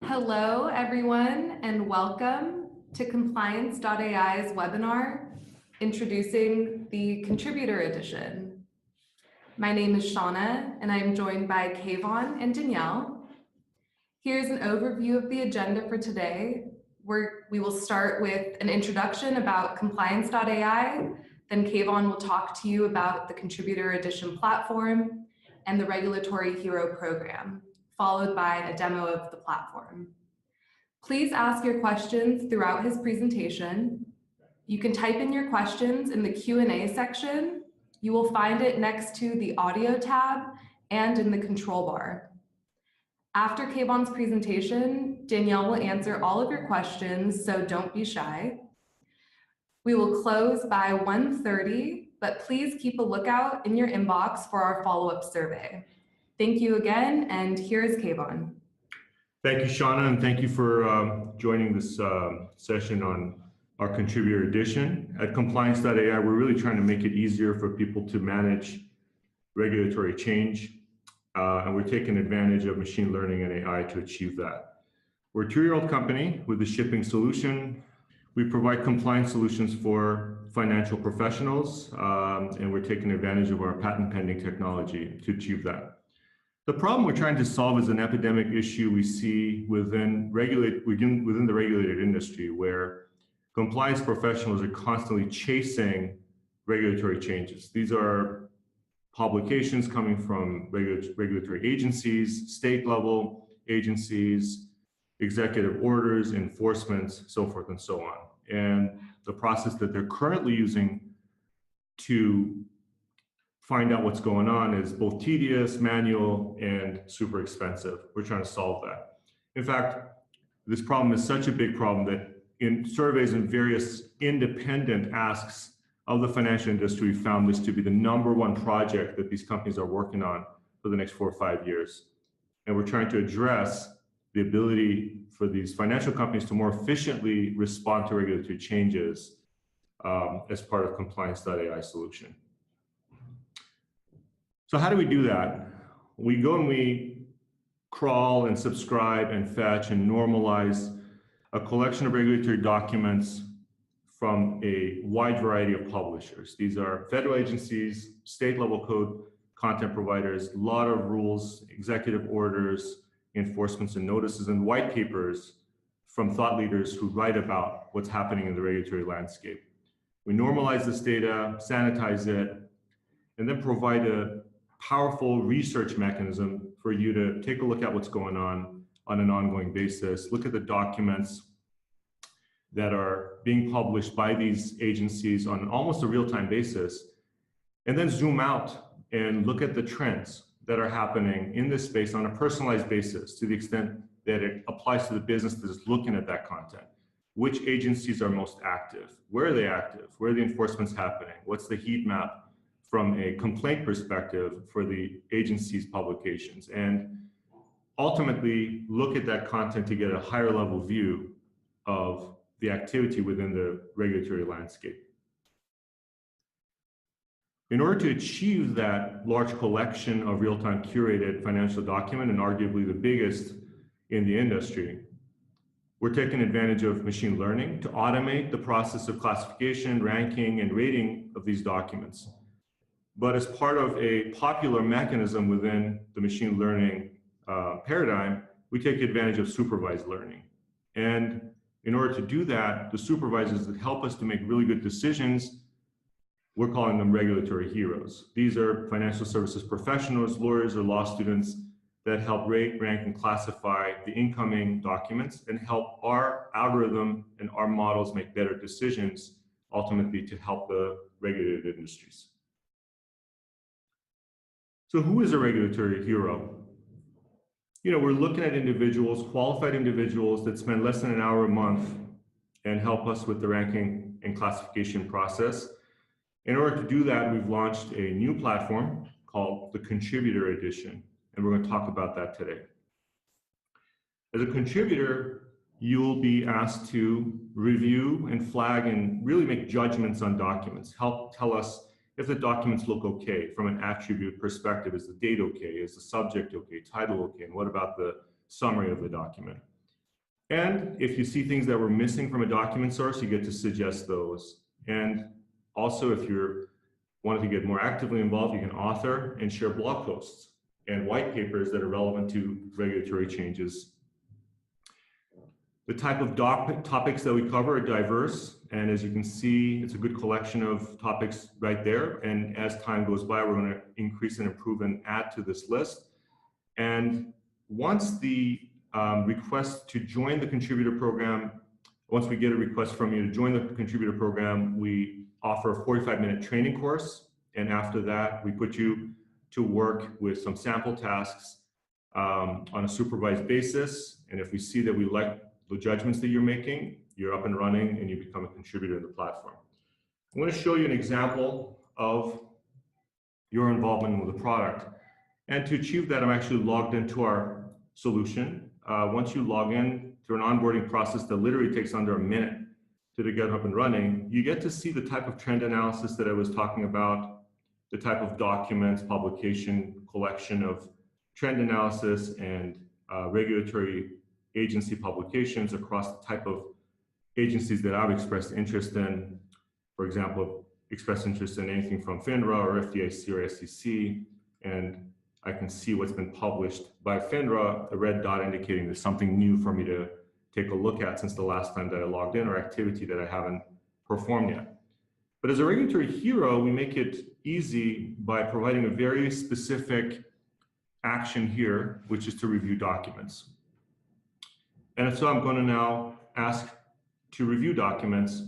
Hello, everyone, and welcome to Compliance.ai's webinar, introducing the Contributor Edition. My name is Shauna, and I'm joined by Kayvon and Danielle. Here's an overview of the agenda for today. We will start with an introduction about Compliance.ai, then Kayvon will talk to you about the Contributor Edition platform and the Regulatory Hero program, followed by a demo of the platform. Please ask your questions throughout his presentation. You can type in your questions in the Q&A section. You will find it next to the audio tab and in the control bar. After Kayvon's presentation, Danielle will answer all of your questions, so don't be shy. We will close by 1:30, but please keep a lookout in your inbox for our follow-up survey. Thank you again, and here is Kayvon. Thank you, Shauna, and thank you for joining this session on our Contributor Edition. At Compliance.ai, we're really trying to make it easier for people to manage regulatory change, and we're taking advantage of machine learning and AI to achieve that. We're a 2-year-old company with a shipping solution. We provide compliance solutions for financial professionals, and we're taking advantage of our patent-pending technology to achieve that. The problem we're trying to solve is an epidemic issue we see within the regulated industry, where compliance professionals are constantly chasing regulatory changes. These are publications coming from regulatory agencies, state-level agencies, executive orders, enforcements, so forth and so on. And the process that they're currently using to find out what's going on is both tedious, manual, and super expensive. We're trying to solve that. In fact, this problem is such a big problem that in surveys and various independent asks of the financial industry, we found this to be the #1 project that these companies are working on for the next 4 or 5 years. And we're trying to address the ability for these financial companies to more efficiently respond to regulatory changes as part of Compliance.ai solution. So how do we do that? We go and we crawl and subscribe and fetch and normalize a collection of regulatory documents from a wide variety of publishers. These are federal agencies, state-level code content providers, a lot of rules, executive orders, enforcements and notices, and white papers from thought leaders who write about what's happening in the regulatory landscape. We normalize this data, sanitize it, and then provide a powerful research mechanism for you to take a look at what's going on an ongoing basis, look at the documents that are being published by these agencies on almost a real-time basis, and then zoom out and look at the trends that are happening in this space on a personalized basis to the extent that it applies to the business that is looking at that content. Which agencies are most active? Where are they active? Where are the enforcement's happening? What's the heat map from a complaint perspective for the agency's publications? And ultimately look at that content to get a higher level view of the activity within the regulatory landscape. In order to achieve that large collection of real-time curated financial document, and arguably the biggest in the industry, we're taking advantage of machine learning to automate the process of classification, ranking, and rating of these documents. But as part of a popular mechanism within the machine learning paradigm, we take advantage of supervised learning. And in order to do that, the supervisors that help us to make really good decisions, we're calling them regulatory heroes. These are financial services professionals, lawyers, or law students that help rate, rank, and classify the incoming documents and help our algorithm and our models make better decisions, ultimately to help the regulated industries. So who is a regulatory hero? We're looking at individuals, qualified individuals that spend less than an hour a month and help us with the ranking and classification process. In order to do that, we've launched a new platform called the Contributor Edition, and we're going to talk about that today. As a contributor, you'll be asked to review and flag and really make judgments on documents, help tell us if the documents look okay from an attribute perspective. Is the date okay? Is the subject okay? Title okay? And what about the summary of the document? And if you see things that were missing from a document source, you get to suggest those. And also, if you're wanting to get more actively involved, you can author and share blog posts and white papers that are relevant to regulatory changes. The type of topics that we cover are diverse, and as you can see, it's a good collection of topics right there. And as time goes by, we're going to increase and improve and add to this list. And once the request to join the contributor program, once we get a request from you to join the contributor program, we offer a 45-minute training course. And after that, we put you to work with some sample tasks on a supervised basis. And if we see that we like the judgments that you're making, you're up and running and you become a contributor in the platform. I'm going to show you an example of your involvement with the product. And to achieve that, I'm actually logged into our solution. Once you log in through an onboarding process that literally takes under a minute to get up and running, you get to see the type of trend analysis that I was talking about, the type of documents, publication, collection of trend analysis and regulatory agency publications across the type of agencies that I've expressed interest in. For example, expressed interest in anything from FINRA or FDIC or SEC, and I can see what's been published by FINRA, a red dot indicating there's something new for me to take a look at since the last time that I logged in, or activity that I haven't performed yet. But as a regulatory hero, we make it easy by providing a very specific action here, which is to review documents. And so I'm going to now ask to review documents.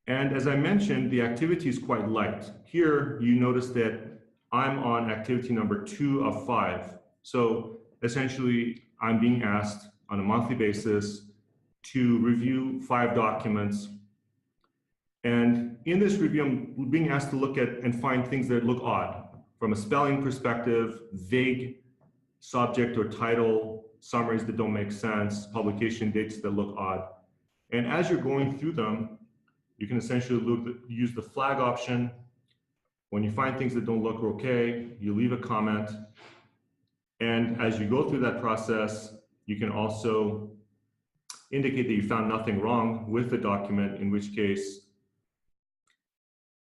And as I mentioned, the activity is quite light. Here, you notice that I'm on activity number 2 of 5. So essentially, I'm being asked on a monthly basis to review 5 documents. And in this review, I'm being asked to look at and find things that look odd from a spelling perspective, vague subject or title, summaries that don't make sense, publication dates that look odd. And as you're going through them, you can essentially use the flag option. When you find things that don't look okay, you leave a comment. And as you go through that process, you can also indicate that you found nothing wrong with the document, in which case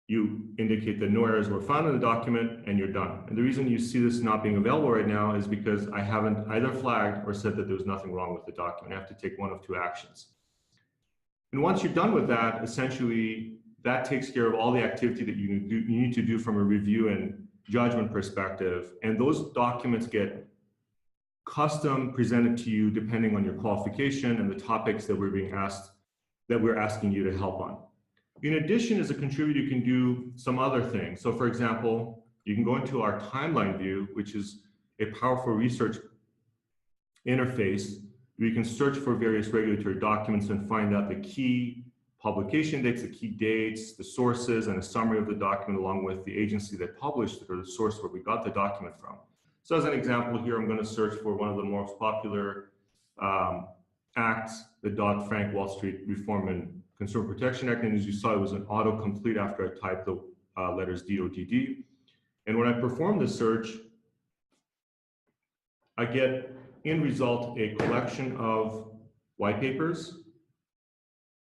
you indicate that no errors were found in the document and you're done. And the reason you see this not being available right now is because I haven't either flagged or said that there was nothing wrong with the document. I have to take one of 2 actions. And once you're done with that, essentially, that takes care of all the activity that you need to do from a review and judgment perspective. And those documents get custom presented to you depending on your qualification and the topics that we're asking you to help on. In addition, as a contributor, you can do some other things. So for example, you can go into our timeline view, which is a powerful research interface. We can search for various regulatory documents and find out the key publication dates, the key dates, the sources, and a summary of the document along with the agency that published it or the source where we got the document from. So as an example here, I'm going to search for one of the most popular acts, the Dodd-Frank Wall Street Reform and Consumer Protection Act. And as you saw, it was an autocomplete after I typed the letters DODD. And when I perform the search, I get in result a collection of white papers,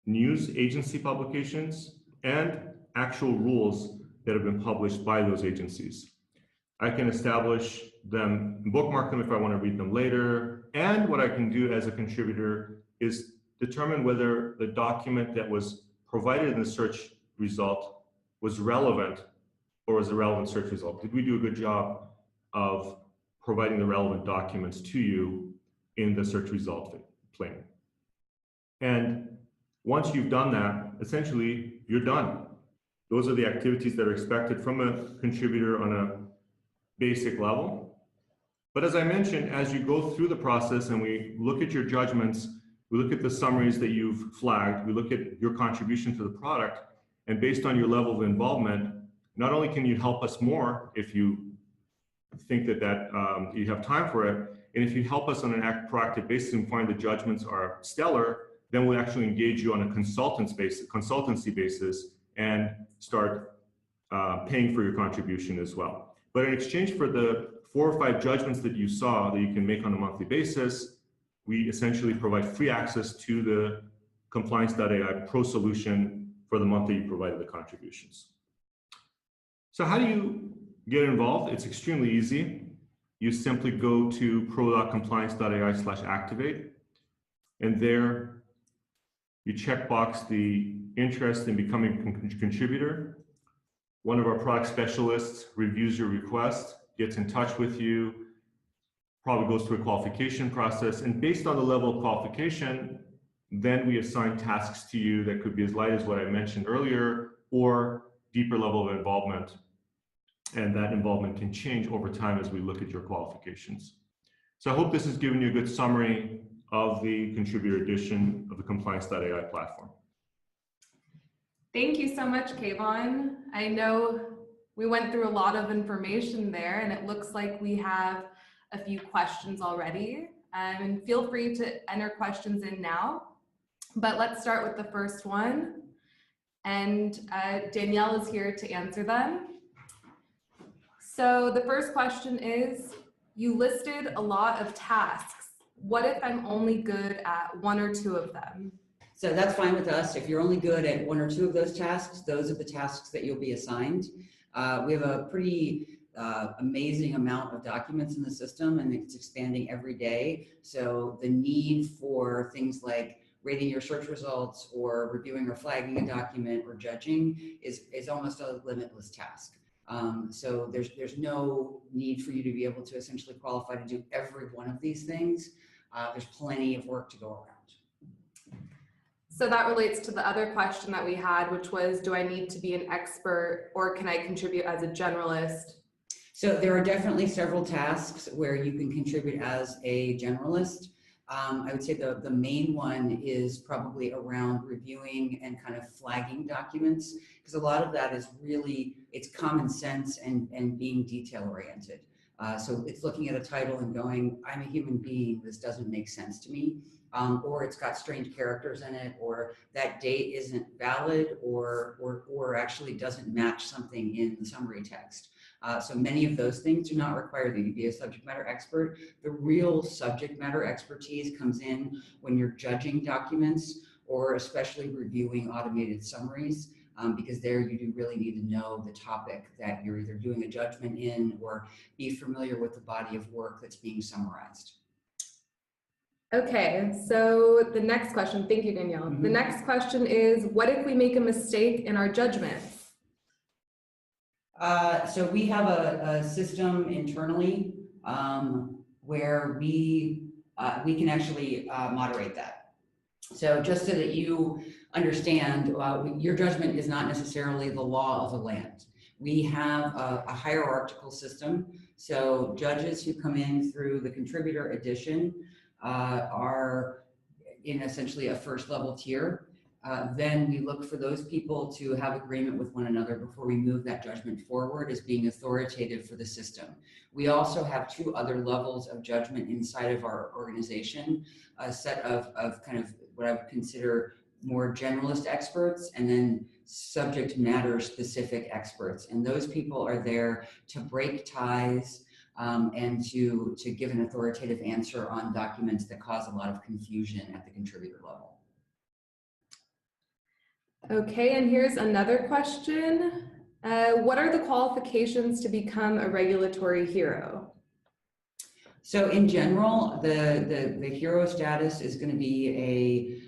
news agency publications, and actual rules that have been published by those agencies. I can establish them, bookmark them if I want to read them later. And what I can do as a contributor is determine whether the document that was provided in the search result was relevant or was a relevant search result. Did we do a good job of providing the relevant documents to you in the search result plane? And once you've done that, essentially, you're done. Those are the activities that are expected from a contributor on a basic level. But as I mentioned, as you go through the process and we look at your judgments, we look at the summaries that you've flagged, we look at your contribution to the product, and based on your level of involvement, not only can you help us more if you think that you have time for it, and if you help us on an proactive basis and find the judgments are stellar, then we'll actually engage you on a consultancy basis and start paying for your contribution as well. But in exchange for the 4 or 5 judgments that you saw that you can make on a monthly basis, we essentially provide free access to the Compliance.ai Pro solution for the month that you provided the contributions. So how do you get involved? It's extremely easy. You simply go to pro.compliance.ai/activate, and there you checkbox the interest in becoming a contributor. One of our product specialists reviews your request, gets in touch with you, probably goes through a qualification process, and based on the level of qualification, then we assign tasks to you that could be as light as what I mentioned earlier, or deeper level of involvement. And that involvement can change over time as we look at your qualifications. So I hope this has given you a good summary of the contributor edition of the Compliance.ai platform. Thank you so much, Kayvon. I know we went through a lot of information there, and it looks like we have a few questions already. And feel free to enter questions in now. But let's start with the first one. And Danielle is here to answer them. So the first question is, you listed a lot of tasks. What if I'm only good at one or two of them? So that's fine with us. If you're only good at one or two of those tasks, those are the tasks that you'll be assigned. We have a pretty amazing amount of documents in the system, and it's expanding every day. So the need for things like rating your search results or reviewing or flagging a document or judging is almost a limitless task. So there's no need for you to be able to essentially qualify to do every one of these things. There's plenty of work to go around. So that relates to the other question that we had, which was, do I need to be an expert or can I contribute as a generalist? So there are definitely several tasks where you can contribute as a generalist. I would say the main one is probably around reviewing and kind of flagging documents, because a lot of that is really, it's common sense and being detail oriented. So it's looking at a title and going, I'm a human being, this doesn't make sense to me. Or it's got strange characters in it, or that date isn't valid, or actually doesn't match something in the summary text. So many of those things do not require that you be a subject matter expert. The real subject matter expertise comes in when you're judging documents, or especially reviewing automated summaries, because there you do really need to know the topic that you're either doing a judgment in, or be familiar with the body of work that's being summarized. Okay, so the next question, thank you, Danielle. Mm-hmm. The next question is, what if we make a mistake in our judgments? So we have a system internally where we can actually moderate that. So just so that you understand, your judgment is not necessarily the law of the land. We have a hierarchical system. So judges who come in through the contributor edition are in essentially a first level tier. Then we look for those people to have agreement with one another before we move that judgment forward as being authoritative for the system. We also have two other levels of judgment inside of our organization, a set of kind of what I would consider more generalist experts, and then subject matter specific experts. And those people are there to break ties and to give an authoritative answer on documents that cause a lot of confusion at the contributor level. Okay, and here's another question. What are the qualifications to become a regulatory hero? So in general, the hero status is going to be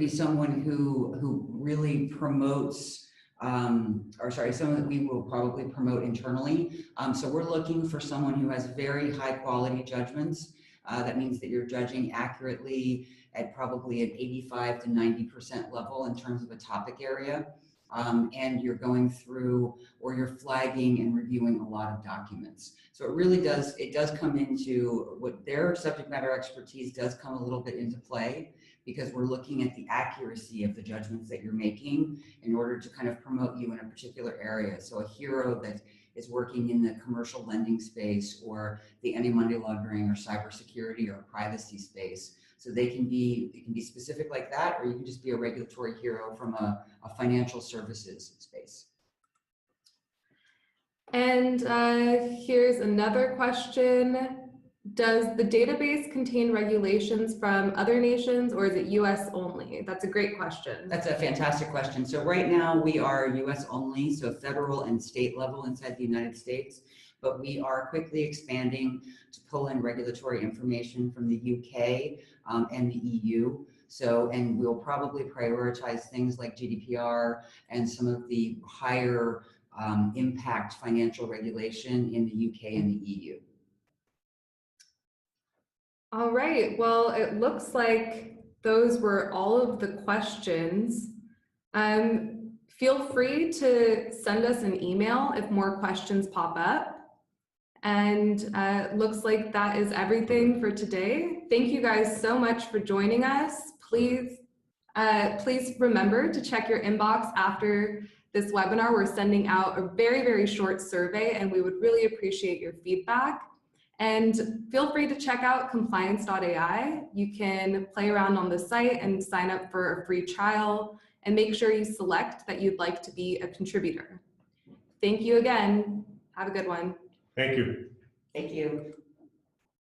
someone who really promotes, someone that we will probably promote internally. So we're looking for someone who has very high quality judgments. That means that you're judging accurately at probably an 85 to 90% level in terms of a topic area. And you're going through, or you're flagging and reviewing a lot of documents. So it does come into what their subject matter expertise does come a little bit into play, because we're looking at the accuracy of the judgments that you're making in order to kind of promote you in a particular area. So a hero that is working in the commercial lending space, or the anti-money laundering or cybersecurity or privacy space. So it can be specific like that, or you can just be a regulatory hero from a financial services space. And here's another question. Does the database contain regulations from other nations or is it US only? That's a great question. That's a fantastic question. So right now we are US only, so federal and state level inside the United States, but we are quickly expanding to pull in regulatory information from the UK and the EU. So, and we'll probably prioritize things like GDPR and some of the higher impact financial regulation in the UK and the EU. All right, well, it looks like those were all of the questions. Feel free to send us an email if more questions pop up. And looks like that is everything for today. Thank you guys so much for joining us. Please remember to check your inbox after this webinar. We're sending out a very, very short survey and we would really appreciate your feedback. And feel free to check out Compliance.ai. You can play around on the site and sign up for a free trial and make sure you select that you'd like to be a contributor. Thank you again. Have a good one. Thank you. Thank you.